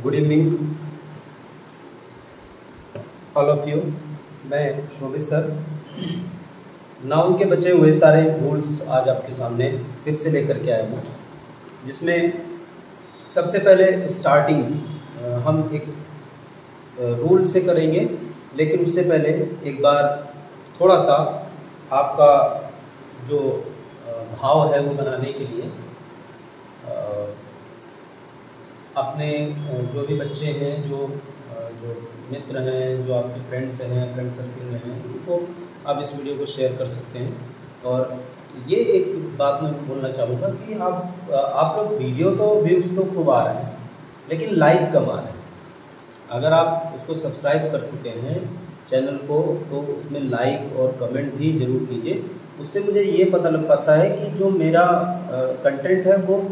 Good evening all of you. मैं शोभित sir noun के बचे हुए सारे रूल्स आज आपके सामने फिर से लेकर के आया हूँ, जिसमें सबसे पहले स्टार्टिंग हम एक रूल से करेंगे, लेकिन उससे पहले एक बार थोड़ा सा आपका जो भाव है वो बनाने के लिए अपने जो भी बच्चे हैं, जो मित्र हैं, जो आपके फ्रेंड्स हैं, फ्रेंड सर्किल में हैं, उनको आप इस वीडियो को शेयर कर सकते हैं। और ये एक बात मैं बोलना चाहूँगा कि आप लोग वीडियो तो व्यूज़ तो खूब आ रहे हैं, लेकिन लाइक कम आ रहे हैं। अगर आप उसको सब्सक्राइब कर चुके हैं चैनल को, तो उसमें लाइक और कमेंट भी ज़रूर कीजिए। उससे मुझे ये पता लग पाता है कि जो मेरा कंटेंट है वो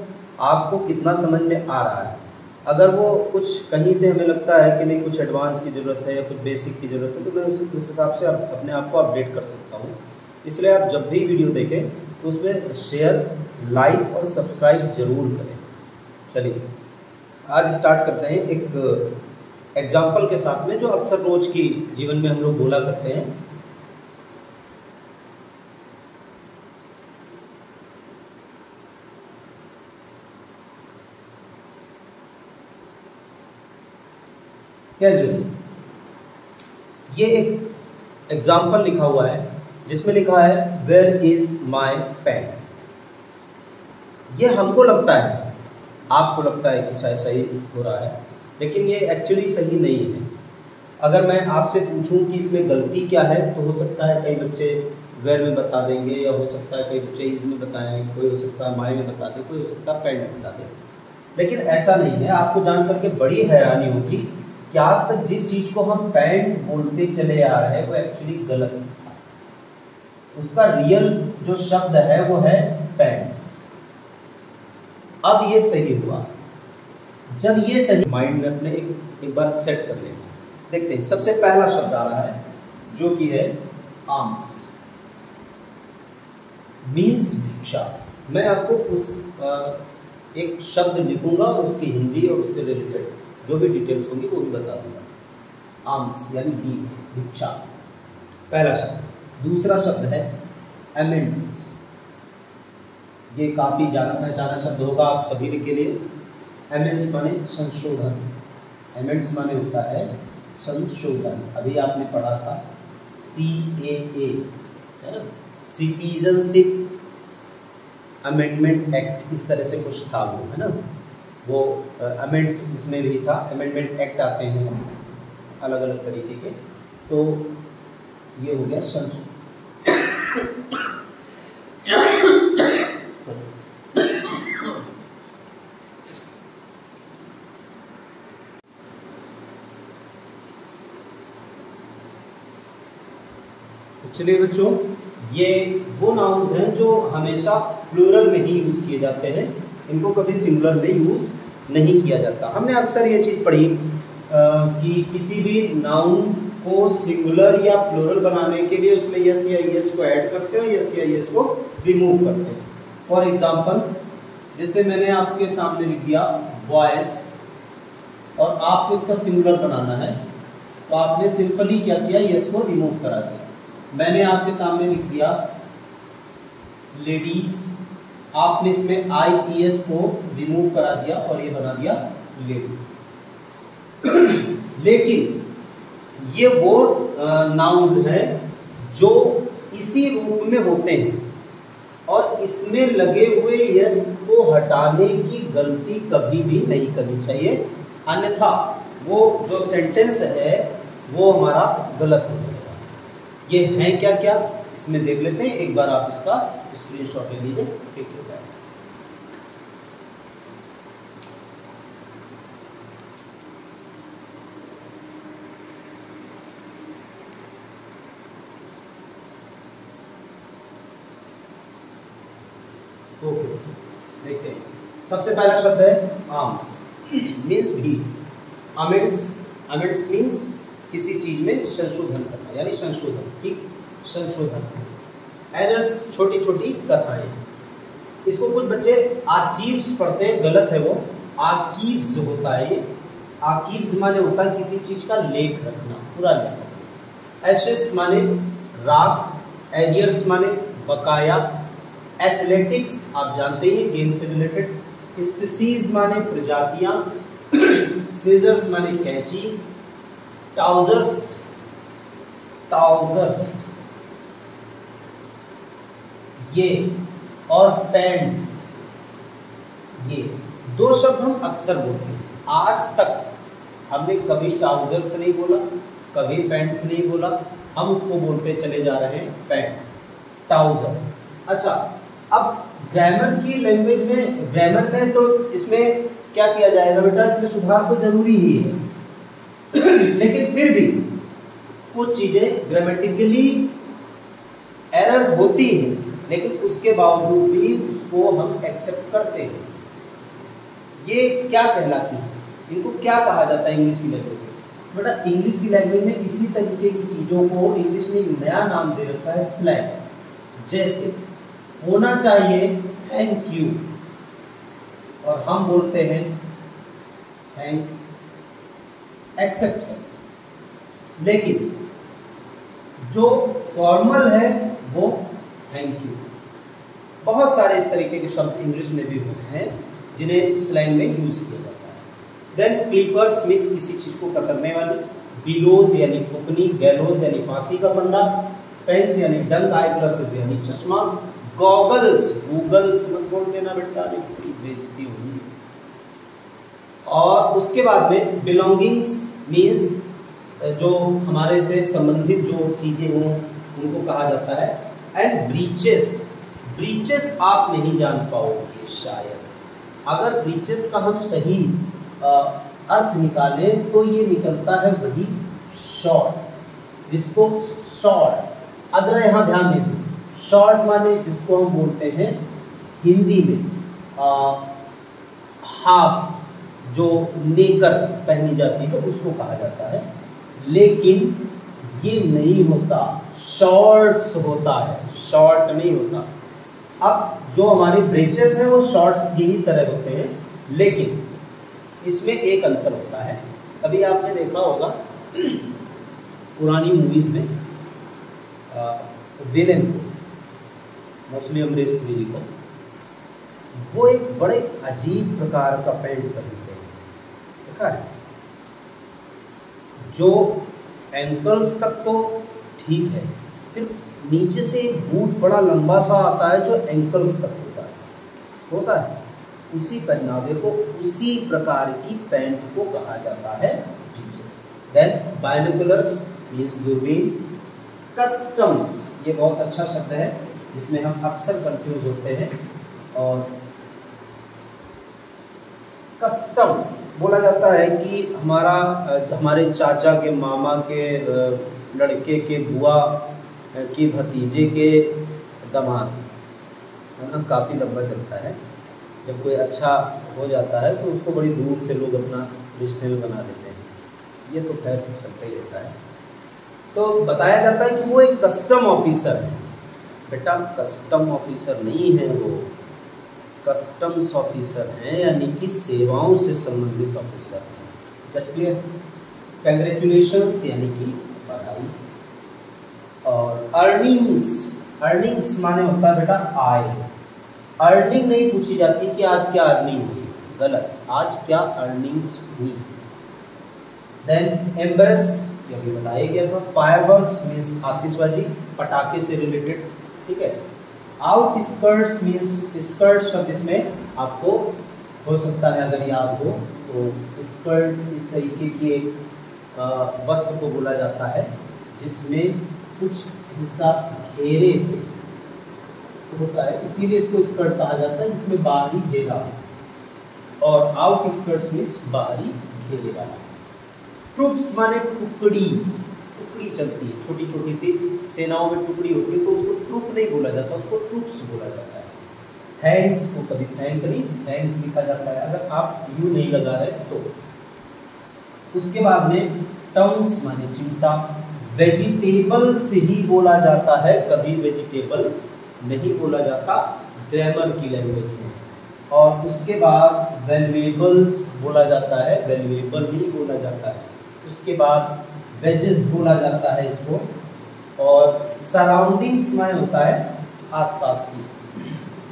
आपको कितना समझ में आ रहा है। अगर वो कुछ कहीं से हमें लगता है कि नहीं, कुछ एडवांस की ज़रूरत है या कुछ बेसिक की ज़रूरत है, तो मैं उस हिसाब से अपने आप को अपडेट कर सकता हूँ। इसलिए आप जब भी वीडियो देखें तो उसमें शेयर, लाइक और सब्सक्राइब ज़रूर करें। चलिए आज स्टार्ट करते हैं एक एग्जाम्पल के साथ में, जो अक्सर रोज की जीवन में हम लोग बोला करते हैं। कैजुअली ये एक एग्जाम्पल लिखा हुआ है जिसमें लिखा है वेयर इज माई पेन। ये हमको लगता है, आपको लगता है कि शायद सही हो रहा है, लेकिन ये एक्चुअली सही नहीं है। अगर मैं आपसे पूछूं कि इसमें गलती क्या है, तो हो सकता है कई बच्चे वेयर में बता देंगे, या हो सकता है कई बच्चे इज में बताएं, कोई हो सकता है माई में बता दे, कोई हो सकता है पेन में बता दे। लेकिन ऐसा नहीं है। आपको जान करके बड़ी हैरानी होगी कि आज तक जिस चीज़ को हम पैंट बोलते चले आ रहे हैं वो एक्चुअली गलत था। उसका रियल जो शब्द है वो है पैंट्स। अब ये सही हुआ। जब ये सही माइंड में अपने एक बार सेट कर लेंगे। देखते हैं, सबसे पहला शब्द आ रहा है जो कि है आर्म्स, मीन्स भिक्षा। मैं आपको उस एक शब्द लिखूंगा, उसकी हिंदी और उससे रिलेटेड जो भी डिटेल्स होंगी वो भी बता दूंगा। आर्म्स यानी भीख, भिक्षा, पहला शब्द। दूसरा शब्द है एमेंड्स। ये काफ़ी जाना पहचाना शब्द होगा आप सभी के लिए। एमेंड्स माने संशोधन। एमेंड्स माने होता है संशोधन। अभी आपने पढ़ा था CAA, है ना, सिटीजनशिप अमेंडमेंट एक्ट, इस तरह से कुछ था वो, है ना। वो अमेंड्स उसमें भी था। अमेंडमेंट एक्ट आते हैं अलग अलग तरीके के। तो ये हो गया संशोधन। चलिए बच्चों, ये वो नाउन्स हैं जो हमेशा प्लूरल में ही यूज़ किए जाते हैं। इनको कभी सिंगुलर में यूज़ नहीं किया जाता। हमने अक्सर ये चीज़ पढ़ी कि किसी भी नाउन को सिंगुलर या प्लूरल बनाने के लिए उसमें यस या यस को ऐड करते हैं, यस या यस को रिमूव करते हैं। फॉर एग्जांपल, जैसे मैंने आपके सामने लिख दिया बॉयज और आपको इसका सिंगुलर बनाना है, तो आपने सिंपली क्या किया, यस को रिमूव करा दिया। मैंने आपके सामने लिख दिया लेडीज, आपने इसमें IES को रिमूव करा दिया और ये बना दिया लेडी। लेकिन ये वो नाउन्स हैं जो इसी रूप में होते हैं, और इसमें लगे हुए यस को हटाने की गलती कभी भी नहीं करनी चाहिए, अन्यथा वो जो सेंटेंस है वो हमारा गलत हो जाएगा। ये है क्या क्या, इसमें देख लेते हैं। एक बार आप इसका स्क्रीनशॉट ले लीजिए, ठीक हो जाएगा। ओके, देखते हैं। सबसे पहला शब्द है आर्म्स, मीन्स भी। अमेंड्स मीन्स किसी चीज में संशोधन करना, यानी संशोधन, ठीक, संशोधन। एडल्ट्स छोटी छोटी कथाएं। इसको कुछ बच्चे आर्चीव्स पढ़ते हैं, गलत है वो, आर्कीव्स होता है ये। आर्कीव्स माने होता है किसी चीज का लेख रखना, पूरा लेख रखना। एशेस माने राख, एरियर्स माने बकाया, एथलेटिक्स आप जानते हैं गेम से रिलेटेड, स्पीसीज माने प्रजातियां, सीजर्स माने कैंची, ट्राउजर्स ये, और पैंट्स, ये दो शब्द हम अक्सर बोलते हैं। आज तक हमने कभी ट्राउजर्स नहीं बोला, कभी पैंट्स नहीं बोला, हम उसको बोलते चले जा रहे हैं पैंट, ट्राउजर। अच्छा, अब ग्रामर की लैंग्वेज में, ग्रामर में तो इसमें क्या किया जाएगा बेटा, इसमें सुधार तो जरूरी ही है लेकिन फिर भी कुछ चीजें ग्रामेटिकली एरर होती हैं, लेकिन उसके बावजूद भी उसको हम एक्सेप्ट करते हैं। ये क्या कहलाती है, इनको क्या कहा जाता है इंग्लिश की लैंग्वेज में? बेटा इंग्लिश की लैंग्वेज में इसी तरीके की चीज़ों को इंग्लिश ने एक नया नाम दे रखा है, स्लैंग। जैसे होना चाहिए थैंक यू, और हम बोलते हैं थैंक्स, एक्सेप्ट है। लेकिन जो फॉर्मल है वो थैंक यू। बहुत सारे इस तरीके के शब्द इंग्लिश में भी होते हैं जिन्हें स्लैंग में यूज किया जाता है। देन क्लीपर्स मीन्स किसी चीज को कतरने वाली, बिलोज यानी फुकनी, गैलोज यानी फांसी का फंदा, पेंस यानी डंक, आई ग्लासेस यानी चश्मा, गॉगल्स, गूगल्स मत बोल देना बेटा, बड़ी बेइज्जती होगी। और उसके बाद में बिलोंगिंग्स मीन्स जो हमारे से संबंधित जो चीजें हों उनको कहा जाता है। एंड ब्रीचेस, ब्रीचेस आप नहीं जान पाओगे शायद, अगर ब्रीचेस का हम सही अर्थ निकालें तो ये निकलता है वही शॉर्ट, जिसको शॉर्ट, अगर यहाँ ध्यान दें, शॉर्ट माने जिसको हम बोलते हैं हिंदी में हाफ, जो नेकर पहनी जाती है उसको कहा जाता है। लेकिन ये नहीं होता, शॉर्ट्स होता है, शॉर्ट नहीं होता। अब जो हमारे ब्रेचेस हैं वो शॉर्ट्स यही तरह होते हैं, लेकिन इसमें एक अंतर होता है। कभी आपने देखा होगा पुरानी मूवीज में विलेन को, मोस्टली अमरीश पुरी जी को, वो एक बड़े अजीब प्रकार का पैंट पहनते हैं, देखा है? जो एंकल्स तक तो ठीक है, फिर नीचे से एक बूट बड़ा लंबा सा आता है जो एंकल्स तक होता है। उसी पहनावे को, उसी प्रकार की पैंट को कहा जाता है ब्रीचेस। देन बायनोकुलर्स मीन्स दूरबीन, कस्टम्स, ये बहुत अच्छा शब्द है जिसमें हम अक्सर कंफ्यूज होते हैं। और कस्टम बोला जाता है कि हमारे चाचा के मामा के लड़के के बुआ की भतीजे के दामाद, काफ़ी लंबा चलता है। जब कोई अच्छा हो जाता है तो उसको बड़ी दूर से लोग अपना रिश्ते में बना देते हैं, ये तो खैर चलता ही रहता है। तो बताया जाता है कि वो एक कस्टम ऑफिसर है। बेटा कस्टम ऑफिसर नहीं है, वो कस्टम्स ऑफिसर हैं, यानी कि सेवाओं से संबंधित ऑफिसर हैं। That clear? कंग्रेचुलेशंस यानी कि बधाई। और अर्निंग्स, अर्निंग्स माने होता है बेटा आय। अर्निंग नहीं पूछी जाती कि आज क्या अर्निंग हुई, गलत, आज क्या अर्निंग्स हुई। देन एम्बर्स, ये भी बताया गया था। फायरवर्क्स मीन्स आतिशबाजी, पटाखे से रिलेटेड, ठीक है। आउट स्कर्ट्स मीन्स, स्कर्ट शब्द इसमें आपको हो सकता है अगर याद हो तो, स्कर्ट इस तरीके के वस्त्र को बोला जाता है जिसमें कुछ हिस्सा घेरे से होता है, इसीलिए इसको स्कर्ट कहा जाता है, जिसमें बाहरी घेरा। और आउट स्कर्ट्स मीन्स बाहरी घेरे वाला। ट्रूप्स माने टुकड़ी, टुकड़ी चलती है, छोटी छोटी सी सेनाओं में टुकड़ी होती है, तो उसको ट्रूप नहीं बोला जाता, उसको ट्रूप्स बोला जाता है। थैंक्स को कभी थैंक नहीं, थैंक्स लिखा जाता है अगर आप यू नहीं लगा रहे तो। उसके बाद में टर्म्स माने चिमटा। वेजिटेबल्स ही बोला जाता है, कभी वेजिटेबल नहीं बोला जाता ग्रामर की लैंग्वेज में। और उसके बाद वैल्यूएबल्स बोला जाता है, वैल्यूएबल भी बोला जाता है। उसके बाद वेजेस बोला जाता है इसको। और सराउंडिंग्स माने होता है आसपास की।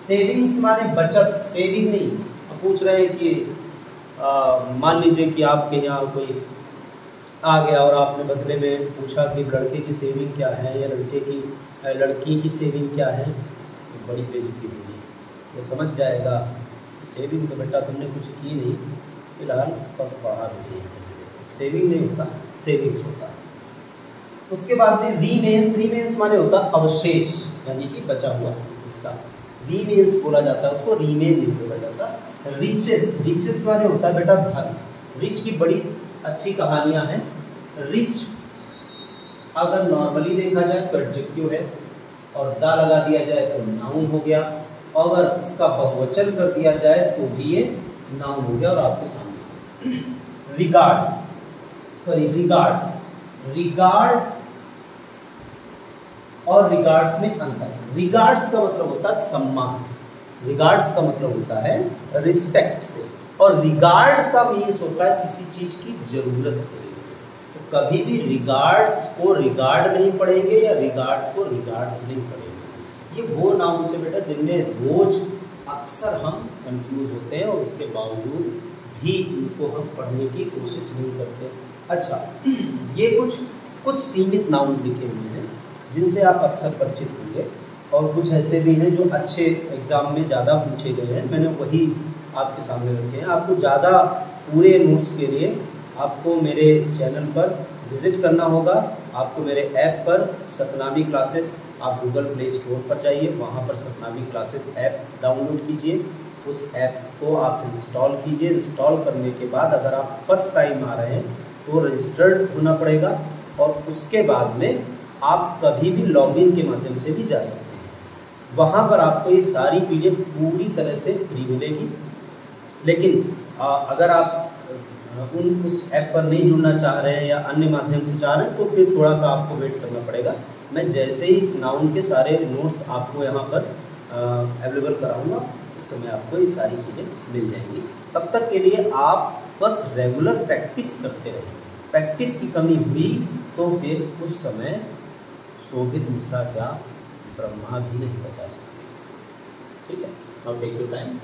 सेविंग्स माने बचत, सेविंग नहीं। अब पूछ रहे हैं कि मान लीजिए कि आपके यहाँ कोई आ गया और आपने बदले में पूछा कि लड़के की सेविंग क्या है या लड़की की सेविंग क्या है, तो बड़ी बेइज्जती होगी। वो समझ जाएगा सेविंग तो बेटा तुमने कुछ की नहीं, फिलहाल पढ़ा भी नहीं। सेविंग नहीं होता, सेविंग्स होता है। उसके बाद में रीमेन्स, रीमेन्स माने होता अवशेष, यानी कि बचा हुआ हिस्सा, रीमेन्स बोला जाता है उसको, रीमेन नहीं बोला जाता। रिचेस, रिचेस माने होता है बेटा धन। रिच की बड़ी अच्छी कहानियां हैं। रिच अगर नॉर्मली देखा जाए तो एडजेक्टिव है, और दा लगा दिया जाए तो नाउन हो गया, अगर इसका बहुवचन कर दिया जाए तो भी ये नाउन हो गया। और आपके सामने रिगार्ड, सॉरी रिगार्ड्स, रिगार्ड और रिगार्ड्स में अंतर। रिगार्ड्स का मतलब होता है सम्मान, रिगार्ड्स का मतलब होता है रिस्पेक्ट से, और रिगार्ड का मीन्स होता है किसी चीज की जरूरत से। तो कभी भी रिगार्ड्स को रिगार्ड नहीं पढ़ेंगे या रिगार्ड को रिगार्ड्स नहीं पढ़ेंगे। ये वो नाउन से बेटा जिनमें रोज अक्सर हम कंफ्यूज होते हैं और उसके बावजूद भी इनको हम पढ़ने की कोशिश नहीं करते। अच्छा, ये कुछ सीमित नाउन लिखे हुए हैं जिनसे आप अक्सर परिचित होंगे, और कुछ ऐसे भी हैं जो अच्छे एग्जाम में ज़्यादा पूछे गए हैं। मैंने वही आपके सामने रखे हैं। आपको ज़्यादा पूरे नोट्स के लिए आपको मेरे चैनल पर विज़िट करना होगा। आपको मेरे ऐप पर सतनामी क्लासेस, आप गूगल प्ले स्टोर पर जाइए, वहाँ पर सतनामी क्लासेस ऐप डाउनलोड कीजिए। उस ऐप को आप इंस्टॉल कीजिए। इंस्टॉल करने के बाद अगर आप फर्स्ट टाइम आ रहे हैं तो रजिस्टर्ड होना पड़ेगा, और उसके बाद में आप कभी भी लॉगिन के माध्यम से भी जा सकते हैं। वहाँ पर आपको ये सारी PDF पूरी तरह से फ्री मिलेगी। लेकिन अगर आप उस ऐप पर नहीं जुड़ना चाह रहे हैं या अन्य माध्यम से चाह रहे हैं तो फिर थोड़ा सा आपको वेट करना पड़ेगा। मैं जैसे ही इस नाउन के सारे नोट्स आपको यहाँ पर अवेलेबल कराऊंगा, उस समय आपको ये सारी चीज़ें मिल जाएंगी। तब तक के लिए आप बस रेगुलर प्रैक्टिस करते रहें। प्रैक्टिस की कमी हुई तो फिर उस समय शोभित मिश्रा क्या ब्रह्मा भी नहीं बचा सकते। ठीक है, नाउ टेक योर टाइम।